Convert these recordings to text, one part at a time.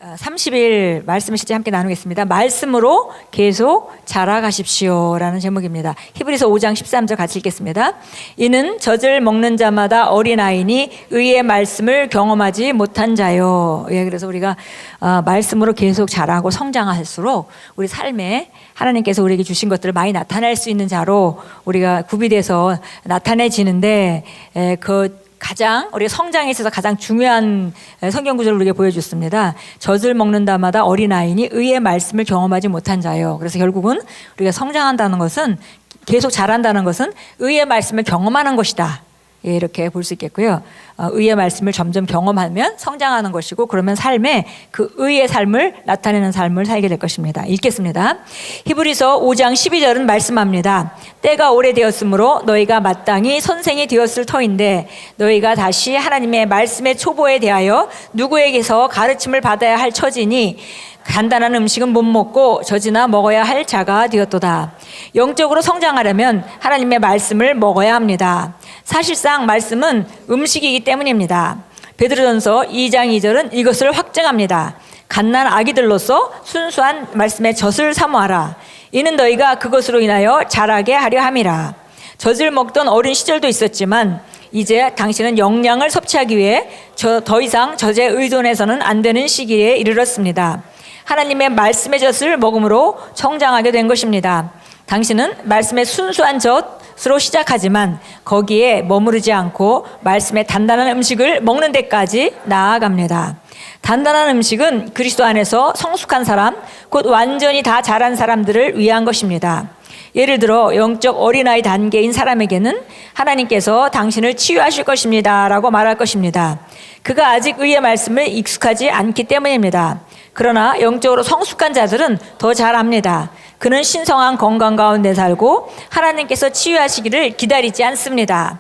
30일 말씀을 실제 함께 나누겠습니다. 말씀으로 계속 자라가십시오 라는 제목입니다. 히브리서 5장 13절 같이 읽겠습니다. 이는 젖을 먹는 자마다 어린아이니 의의 말씀을 경험하지 못한 자요. 예, 그래서 우리가 말씀으로 계속 자라고 성장할수록 우리 삶에 하나님께서 우리에게 주신 것들을 많이 나타낼 수 있는 자로 우리가 구비돼서 나타내지는데 가장 우리가 성장에 있어서 가장 중요한 성경 구절을 우리에게 보여줬습니다. 젖을 먹는 자마다 어린아이니 의의 말씀을 경험하지 못한 자요. 그래서 결국은 우리가 성장한다는 것은, 계속 자란다는 것은 의의 말씀을 경험하는 것이다. 예, 이렇게 볼 수 있겠고요. 의의 말씀을 점점 경험하면 성장하는 것이고, 그러면 삶에 그 의의 삶을 나타내는 삶을 살게 될 것입니다. 읽겠습니다. 히브리서 5장 12절은 말씀합니다. 때가 오래되었으므로 너희가 마땅히 선생이 되었을 터인데 너희가 다시 하나님의 말씀의 초보에 대하여 누구에게서 가르침을 받아야 할 처지니 간단한 음식은 못 먹고 젖이나 먹어야 할 자가 되었도다. 영적으로 성장하려면 하나님의 말씀을 먹어야 합니다. 사실상 말씀은 음식이기 때문입니다. 베드로전서 2장 2절은 이것을 확증합니다. 갓난 아기들로서 순수한 말씀의 젖을 사모하라. 이는 너희가 그것으로 인하여 자라게 하려 함이라. 젖을 먹던 어린 시절도 있었지만 이제 당신은 영양을 섭취하기 위해 더 이상 젖에 의존해서는 안 되는 시기에 이르렀습니다. 하나님의 말씀의 젖을 먹음으로 성장하게 된 것입니다. 당신은 말씀의 순수한 젖으로 시작하지만 거기에 머무르지 않고 말씀의 단단한 음식을 먹는 데까지 나아갑니다. 단단한 음식은 그리스도 안에서 성숙한 사람, 곧 완전히 다 자란 사람들을 위한 것입니다. 예를 들어 영적 어린아이 단계인 사람에게는 하나님께서 당신을 치유하실 것입니다 라고 말할 것입니다. 그가 아직 의의 말씀을 익숙하지 않기 때문입니다. 그러나 영적으로 성숙한 자들은 더 잘합니다. 그는 신성한 건강 가운데 살고 하나님께서 치유하시기를 기다리지 않습니다.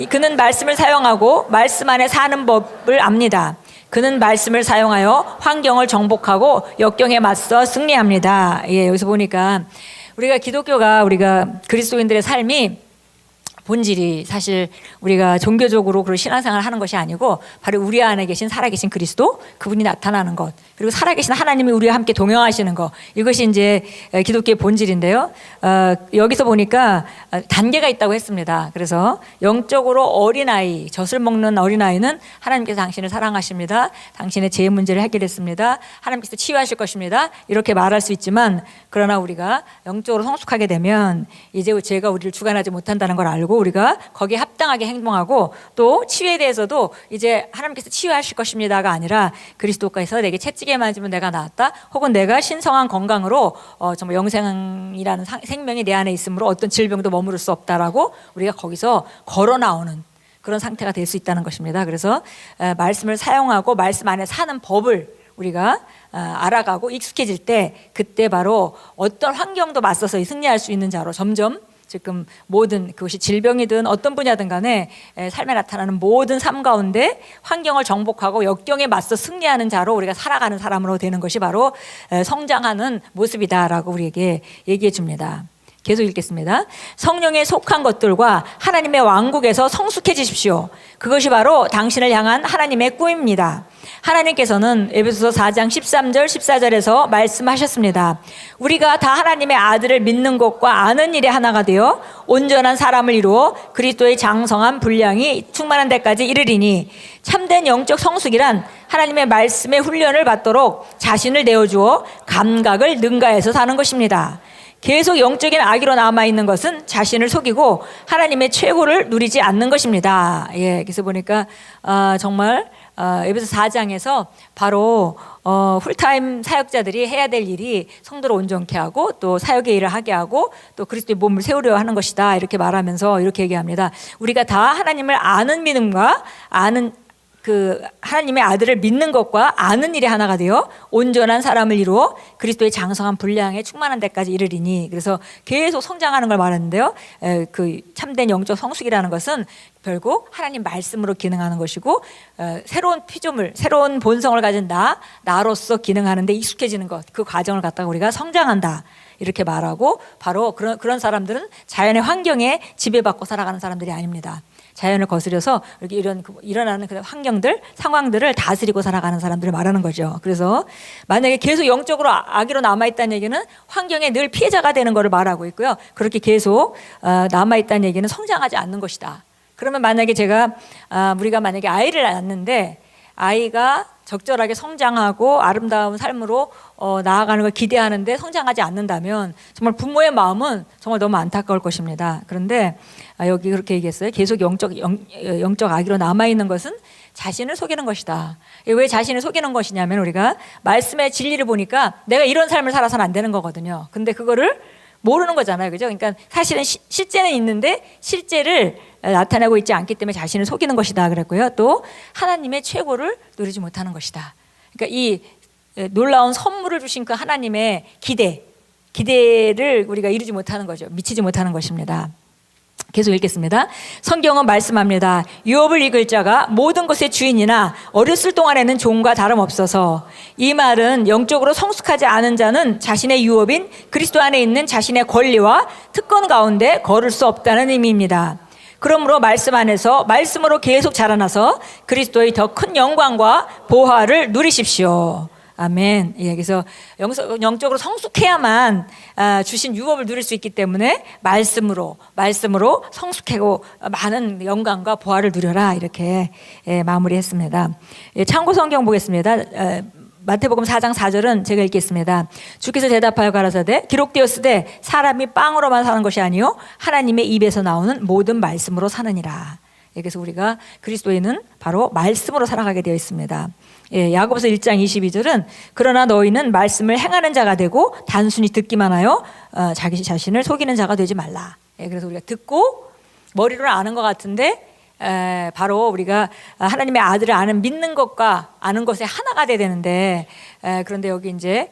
그는 말씀을 사용하고 말씀 안에 사는 법을 압니다. 그는 말씀을 사용하여 환경을 정복하고 역경에 맞서 승리합니다. 예, 여기서 보니까 우리가 그리스도인들의 삶이 본질이 사실 우리가 종교적으로 그런 신앙생활을 하는 것이 아니고 바로 우리 안에 계신 살아계신 그리스도, 그분이 나타나는 것, 그리고 살아계신 하나님이 우리와 함께 동행하시는 것, 이것이 이제 기독교의 본질인데요. 여기서 보니까 단계가 있다고 했습니다. 그래서 영적으로 어린아이, 젖을 먹는 어린아이는 하나님께서 당신을 사랑하십니다. 당신의 죄의 문제를 해결했습니다. 하나님께서 치유하실 것입니다. 이렇게 말할 수 있지만, 그러나 우리가 영적으로 성숙하게 되면 이제 죄가 우리를 주관하지 못한다는 걸 알고 우리가 거기에 합당하게 행동하고, 또 치유에 대해서도 이제 하나님께서 치유하실 것입니다가 아니라 그리스도께서 내게 채찍에 맞으면 내가 나았다, 혹은 내가 신성한 건강으로 정말 영생이라는 생명이 내 안에 있으므로 어떤 질병도 머무를 수 없다라고 우리가 거기서 걸어 나오는 그런 상태가 될 수 있다는 것입니다. 그래서 말씀을 사용하고 말씀 안에 사는 법을 우리가 알아가고 익숙해질 때, 그때 바로 어떤 환경도 맞서서 승리할 수 있는 자로 점점, 지금 모든 그것이 질병이든 어떤 분야든 간에 삶에 나타나는 모든 삶 가운데 환경을 정복하고 역경에 맞서 승리하는 자로 우리가 살아가는 사람으로 되는 것이 바로 성장하는 모습이다라고 우리에게 얘기해 줍니다. 계속 읽겠습니다. 성령에 속한 것들과 하나님의 왕국에서 성숙해지십시오. 그것이 바로 당신을 향한 하나님의 꿈입니다. 하나님께서는 에베소서 4장 13절 14절에서 말씀하셨습니다. 우리가 다 하나님의 아들을 믿는 것과 아는 일에 하나가 되어 온전한 사람을 이루어 그리스도의 장성한 분량이 충만한 데까지 이르리니, 참된 영적 성숙이란 하나님의 말씀의 훈련을 받도록 자신을 내어주어 감각을 능가해서 사는 것입니다. 계속 영적인 아기로 남아있는 것은 자신을 속이고 하나님의 최고를 누리지 않는 것입니다. 예, 그래서 보니까 정말 에베소 4장에서 바로 풀타임 사역자들이 해야 될 일이 성도를 온전케 하고 또 사역의 일을 하게 하고 또 그리스도의 몸을 세우려 하는 것이다, 이렇게 말하면서 이렇게 얘기합니다. 우리가 다 하나님을 아는 믿음과 하나님의 아들을 믿는 것과 아는 일이 하나가 되어 온전한 사람을 이루어 그리스도의 장성한 분량에 충만한 데까지 이르리니, 그래서 계속 성장하는 걸 말하는데요. 그 참된 영적 성숙이라는 것은 결국 하나님 말씀으로 기능하는 것이고, 새로운 피조물, 새로운 본성을 가진 나로서 기능하는 데 익숙해지는 것, 그 과정을 갖다가 우리가 성장한다, 이렇게 말하고, 바로 그런 사람들은 자연의 환경에 지배받고 살아가는 사람들이 아닙니다. 자연을 거스려서 이렇게 일어나는 그런 환경들, 상황들을 다스리고 살아가는 사람들을 말하는 거죠. 그래서 만약에 계속 영적으로 아기로 남아있다는 얘기는 환경에 늘 피해자가 되는 것을 말하고 있고요. 그렇게 계속 남아있다는 얘기는 성장하지 않는 것이다. 그러면 만약에 우리가 만약에 아이를 낳았는데 아이가 적절하게 성장하고 아름다운 삶으로 나아가는 걸 기대하는데 성장하지 않는다면 정말 부모의 마음은 정말 너무 안타까울 것입니다. 그런데 여기 그렇게 얘기했어요. 계속 영적 아기로 남아있는 것은 자신을 속이는 것이다. 왜 자신을 속이는 것이냐면 우리가 말씀의 진리를 보니까 내가 이런 삶을 살아서는 안 되는 거거든요. 근데 그거를 모르는 거잖아요. 그죠? 그러니까 사실은 실제는 있는데 실제를 나타내고 있지 않기 때문에 자신을 속이는 것이다 그랬고요. 또 하나님의 최고를 누리지 못하는 것이다. 그러니까 이 놀라운 선물을 주신 그 하나님의 기대를 우리가 이루지 못하는 거죠. 미치지 못하는 것입니다. 계속 읽겠습니다. 성경은 말씀합니다. 유업을 이끌 자가 모든 것의 주인이나 어렸을 동안에는 종과 다름없어서, 이 말은 영적으로 성숙하지 않은 자는 자신의 유업인 그리스도 안에 있는 자신의 권리와 특권 가운데 걸을 수 없다는 의미입니다. 그러므로 말씀 안에서 말씀으로 계속 자라나서 그리스도의 더 큰 영광과 보화를 누리십시오. 아멘. 예, 그래서 영적으로 성숙해야만 주신 유업을 누릴 수 있기 때문에 말씀으로 성숙하고 많은 영광과 보화를 누려라, 이렇게 마무리했습니다. 참고 성경 보겠습니다. 마태복음 4장 4절은 제가 읽겠습니다. 주께서 대답하여 가라사대 기록되었으되 사람이 빵으로만 사는 것이 아니요 하나님의 입에서 나오는 모든 말씀으로 사느니라. 그래서 우리가 그리스도인은 바로 말씀으로 살아가게 되어 있습니다. 야고보서 1장 22절은 그러나 너희는 말씀을 행하는 자가 되고 단순히 듣기만 하여 자기 자신을 속이는 자가 되지 말라. 그래서 우리가 듣고 머리로는 아는 것 같은데 바로 우리가 하나님의 아들을 믿는 것과 아는 것에 하나가 돼야 되는데, 그런데 여기 이제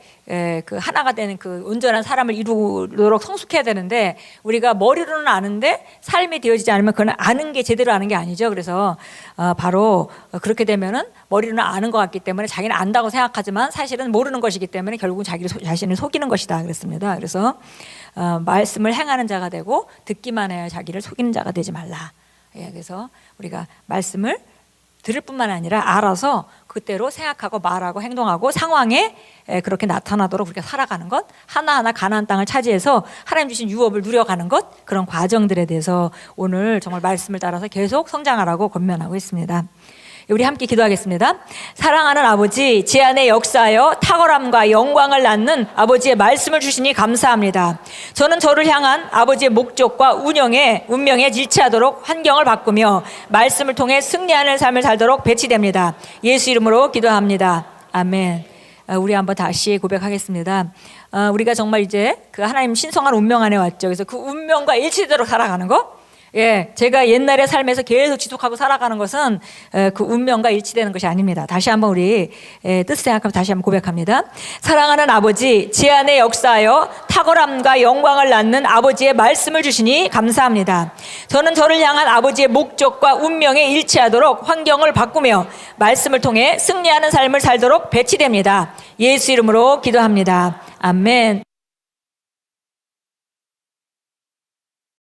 그 하나가 되는 그 온전한 사람을 이루도록 성숙해야 되는데 우리가 머리로는 아는데 삶이 되어지지 않으면 그건 아는 게 제대로 아는 게 아니죠. 그래서 바로 그렇게 되면은 머리로는 아는 것 같기 때문에 자기는 안다고 생각하지만 사실은 모르는 것이기 때문에 결국 자신을 속이는 것이다 그랬습니다. 그래서 말씀을 행하는 자가 되고 듣기만 해야 자기를 속이는 자가 되지 말라. 그래서 우리가 말씀을 들을 뿐만 아니라 알아서 그때로 생각하고 말하고 행동하고 상황에 그렇게 나타나도록 우리가 살아가는 것, 하나하나 가나안 땅을 차지해서 하나님 주신 유업을 누려가는 것, 그런 과정들에 대해서 오늘 정말 말씀을 따라서 계속 성장하라고 권면하고 있습니다. 우리 함께 기도하겠습니다. 사랑하는 아버지, 제 안에 역사하여 탁월함과 영광을 낳는 아버지의 말씀을 주시니 감사합니다. 저는 저를 향한 아버지의 목적과 운명에 일치하도록 환경을 바꾸며 말씀을 통해 승리하는 삶을 살도록 배치됩니다. 예수 이름으로 기도합니다. 아멘. 우리 한번 다시 고백하겠습니다. 우리가 정말 이제 그 하나님 신성한 운명 안에 왔죠. 그래서 그 운명과 일치되도록 살아가는 거, 제가 옛날의 삶에서 계속 지속하고 살아가는 것은 그 운명과 일치되는 것이 아닙니다. 다시 한번 우리 뜻을 생각하면 다시 한번 고백합니다. 사랑하는 아버지, 제 안에 역사하여 탁월함과 영광을 낳는 아버지의 말씀을 주시니 감사합니다. 저는 저를 향한 아버지의 목적과 운명에 일치하도록 환경을 바꾸며 말씀을 통해 승리하는 삶을 살도록 배치됩니다. 예수 이름으로 기도합니다. 아멘.